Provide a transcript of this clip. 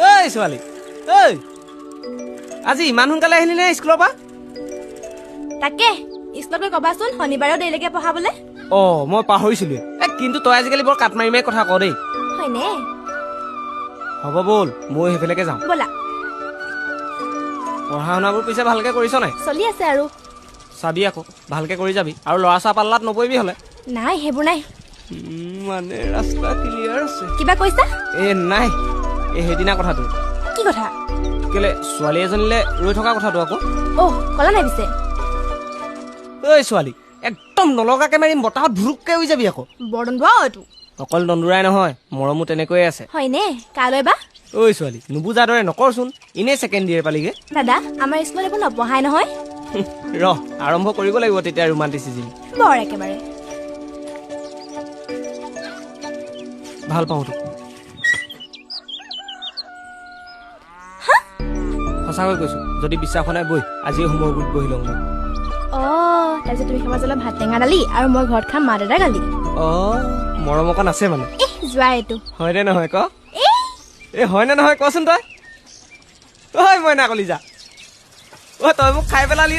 ঐ ছোৱালী ঐ আজি ইমান সোনকালে আহিলি নে স্কুলৰ পৰা তাকে স্কুলত গৈ কবাচোন শনিবাৰেও দেৰিলৈকে পঢ়াবলে মই পাহৰিছিলোৱে কিন্তু তই আজিকালি বৰ কাট মাৰি মাৰি কথা ক দেই হয়নে হ'ব ব'ল মই সেইফালেকে যাওঁ ব'লা পঢ়া শুনাবোৰ পিছে ভালকে কৰিছ নাই চলি আছে আৰু চাবি আকৌ ভালকে কৰি যাবি আৰু ল'ৰা ছোৱা পাল্লাত নপৰিবি হ'লে নাই সেইবোৰ নাই মানে ৰাস্তা ক্লিয়াৰ আছে কিবা কৈছা নাই সেইদিনা কথাটো কি কথা কেলে ছোৱালী এজনীলে ৰৈ থকা কথাটো আকৌ কলা নাই পিছে ঐ ছোৱালী একদম নলগাকে মাৰিম বতাহত ভুৰুককে হৈ যাবি আকৌ বৰ দন্দুৱা এইটো অকল দন্দুৰাই নহয় মৰমো তেনেকৈয়ে আছে হয়নে কালৈ বা ঐ ছোৱালী নুবুজাৰ দৰে নকৰচোন এনেই ছেকেণ্ড ইয়েৰ পালিগে দাদা আমাৰ স্কুলত একো নপঢ়াই নহয় আৰম্ভ কৰিব লাগিব তেতিয়া ৰোমান্টিচিজিম বৰ একেবাৰে ভাল পাওঁ তোক সঁচাকৈ কৈছো যদি বিশ্বাস নাই বৈ আজি হোমৱৰ্কত বহি লওঁ তাৰপিছত তুমি খাবা জ্বলা ভাত টেঙা দালি আৰু মই ঘৰত খাম মা দাদা গালি মৰম অকণ আছে মানে যোৱা এইটো হয়নে নহয় ক হয়নে নহয় কচোন তই ঐ মইনা কলিজা তই মোক খাই পেলালি